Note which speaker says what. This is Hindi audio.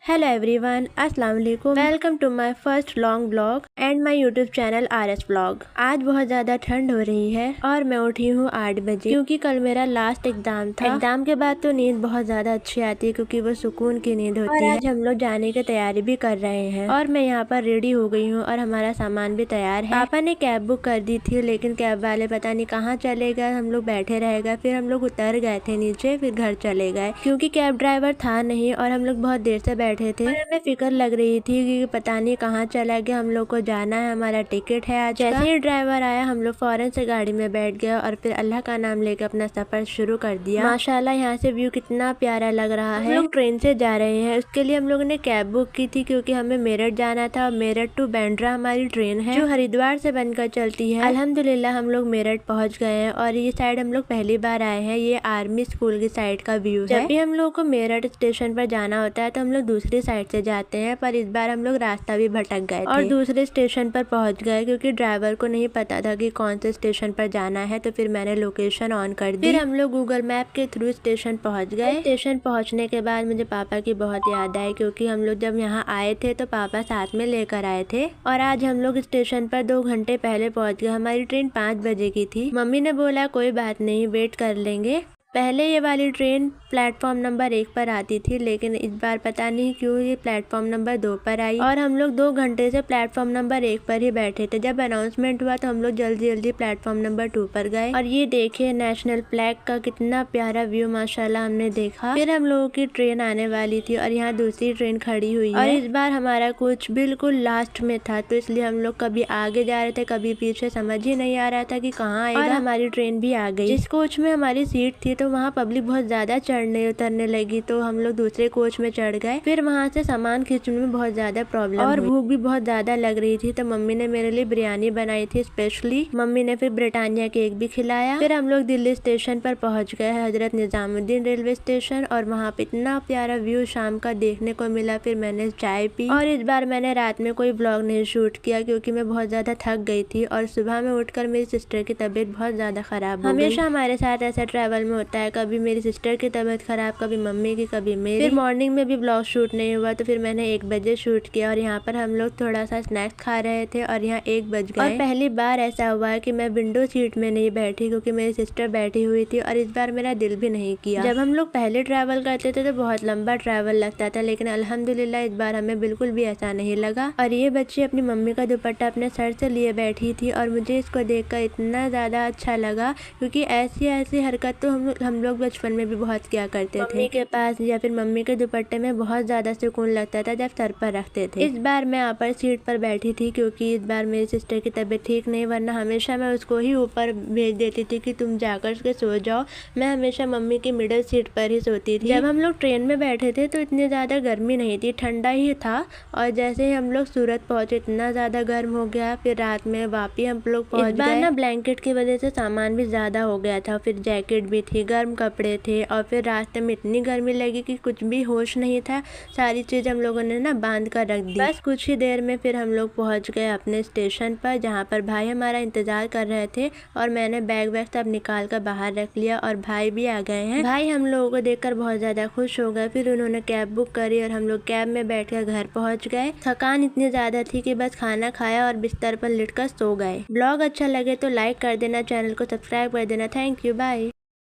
Speaker 1: हेलो एवरीवन, अस्सलाम वालेकुम। Welcome to my first long blog and my YouTube channel RS blog. आज बहुत ज़्यादा ठंड हो रही है और मैं उठी हूँ 8 बजे क्योंकि कल मेरा लास्ट एग्जाम था। एग्जाम के बाद तो नींद बहुत ज़्यादा अच्छी आती है क्योंकि वो सुकून की नींद होती है। आज हम लोग जाने की तैयारी भी कर रहे हैं और मैं यहाँ पर रेडी हो गई हूँ और हमारा सामान भी तैयार है। पापा ने कैब बुक कर दी थी लेकिन कैब वाले पता नहीं कहाँ चले गए, हम लोग बैठे रह गए। फिर हम लोग उतर गए थे नीचे, फिर घर चले गए क्योंकि कैब ड्राइवर था नहीं और हम लोग बहुत देर से बैठे थे। हमें फिक्र लग रही थी कि पता नहीं कहाँ चला गया, हम लोग को जाना है, हमारा टिकट है आज। जैसे ही ड्राइवर आया हम लोग फौरन से गाड़ी में बैठ गए और फिर अल्लाह का नाम लेकर अपना सफर शुरू कर दिया। माशाल्लाह यहाँ से व्यू कितना प्यारा लग रहा है। हम लोग ट्रेन से जा रहे हैं, उसके लिए हम लोगों ने कैब बुक की थी क्योंकि हमें मेरठ जाना था। मेरठ टू बांद्रा हमारी ट्रेन है जो हरिद्वार से बनकर चलती है। अल्हम्दुलिल्लाह हम लोग मेरठ पहुँच गए हैं और ये साइड हम लोग पहली बार आए हैं। ये आर्मी स्कूल की साइड का व्यू है। जब भी हम लोग को मेरठ स्टेशन पर जाना होता है तो हम लोग दूसरी साइड से जाते हैं, पर इस बार हम लोग रास्ता भी भटक गए और दूसरे स्टेशन पर पहुंच गए क्योंकि ड्राइवर को नहीं पता था कि कौन से स्टेशन पर जाना है। तो फिर मैंने लोकेशन ऑन कर दी। फिर हम लोग गूगल मैप के थ्रू स्टेशन पहुंच गए। स्टेशन पहुंचने के बाद मुझे पापा की बहुत याद आई क्योंकि हम लोग जब यहाँ आए थे तो पापा साथ में लेकर आए थे और आज हम लोग स्टेशन पर 2 घंटे पहले पहुँच गए। हमारी ट्रेन 5 बजे की थी। मम्मी ने बोला कोई बात नहीं, वेट कर लेंगे। पहले ये वाली ट्रेन प्लेटफॉर्म नंबर 1 पर आती थी लेकिन इस बार पता नहीं क्यों ये प्लेटफॉर्म नंबर 2 पर आई और हम लोग 2 घंटे से प्लेटफॉर्म नंबर 1 पर ही बैठे थे। जब अनाउंसमेंट हुआ तो हम लोग जल्दी जल्दी प्लेटफॉर्म नंबर 2 पर गए और ये देखिए नेशनल फ्लैग का कितना प्यारा व्यू माशाल्लाह हमने देखा। फिर हम लोगों की ट्रेन आने वाली थी और यहाँ दूसरी ट्रेन खड़ी हुई है और इस बार हमारा कुछ बिल्कुल लास्ट में था तो इसलिए हम लोग कभी आगे जा रहे थे कभी पीछे, समझ ही नहीं आ रहा था कि कहाँ आएगा। और हमारी ट्रेन भी आ गई। जिस कोच में हमारी सीट थी तो वहाँ पब्लिक बहुत ज्यादा चढ़ने उतरने लगी तो हम लोग दूसरे कोच में चढ़ गए। फिर वहाँ से सामान खींचने में बहुत ज्यादा प्रॉब्लम और भूख भी बहुत ज्यादा लग रही थी तो मम्मी ने मेरे लिए बिरयानी बनाई थी स्पेशली। मम्मी ने फिर ब्रिटानिया केक भी खिलाया। फिर हम लोग दिल्ली स्टेशन पर पहुँच गए, हजरत निजामुद्दीन रेलवे स्टेशन, और वहाँ पे इतना प्यारा व्यू शाम का देखने को मिला। फिर मैंने चाय पी और इस बार मैंने रात में कोई ब्लॉग नहीं शूट किया क्योंकि मैं बहुत ज्यादा थक गई थी और सुबह में उठकर मेरी सिस्टर की तबीयत बहुत ज्यादा खराब हो गई। हमेशा हमारे साथ ऐसा ट्रैवल में होता है, कभी मेरी सिस्टर की तबीयत खराब, कभी मम्मी की, कभी मेरी। फिर मॉर्निंग में भी ब्लॉग शूट नहीं हुआ तो फिर मैंने 1 बजे शूट किया और यहाँ पर हम लोग थोड़ा सा स्नैक्स खा रहे थे और यहाँ 1 बज गए। और पहली बार ऐसा हुआ कि मैं विंडो सीट में नहीं बैठी क्योंकि मेरी सिस्टर बैठी हुई थी और इस बार मेरा दिल भी नहीं किया। जब हम लोग पहले ट्रैवल करते थे तो बहुत लंबा ट्रैवल लगता था लेकिन अल्हम्दुलिल्लाह इस बार हमें बिल्कुल भी ऐसा नहीं लगा। और ये बच्ची अपनी मम्मी का दुपट्टा अपने सर से लिए बैठी थी और मुझे इसको देखकर इतना ज्यादा अच्छा लगा क्योंकि ऐसी ऐसी हरकत तो हम लोग बचपन में भी बहुत किया करते थे। मम्मी के पास या फिर मम्मी के दुपट्टे में बहुत ज्यादा सुकून लगता था जब सर पर रखते थे। इस बार मैं यहाँ पर सीट पर बैठी थी क्योंकि इस बार मेरी सिस्टर की तबीयत ठीक नहीं, वरना हमेशा मैं उसको ही ऊपर भेज देती थी कि तुम जाकर के सो जाओ। मैं हमेशा मम्मी की मिडिल सीट पर ही सोती थी। जब हम लोग ट्रेन में बैठे थे तो इतनी ज्यादा गर्मी नहीं थी, ठंडा ही था और जैसे ही हम लोग सूरत पहुंचे इतना ज्यादा गर्म हो गया। फिर रात में वापी हम लोग पहुंच गए ना, ब्लैंकेट की वजह से सामान भी ज्यादा हो गया था। फिर जैकेट भी थी, गर्म कपड़े थे और फिर रास्ते में इतनी गर्मी लगी कि कुछ भी होश नहीं था। सारी चीज हम लोगों ने ना बांध कर रख दी। बस कुछ ही देर में फिर हम लोग पहुंच गए अपने स्टेशन पर जहाँ पर भाई हमारा इंतजार कर रहे थे और मैंने बैग वैग सब निकाल कर बाहर रख लिया और भाई भी आ गए हैं। भाई हम लोगों को देखकर बहुत ज्यादा खुश हो गए। फिर उन्होंने कैब बुक करी और हम लोग कैब में बैठकर घर पहुंच गए। थकान इतनी ज्यादा थी कि बस खाना खाया और बिस्तर पर लिटकर सो गए। ब्लॉग अच्छा लगे तो लाइक कर देना, चैनल को सब्सक्राइब कर देना। Thank you, bye.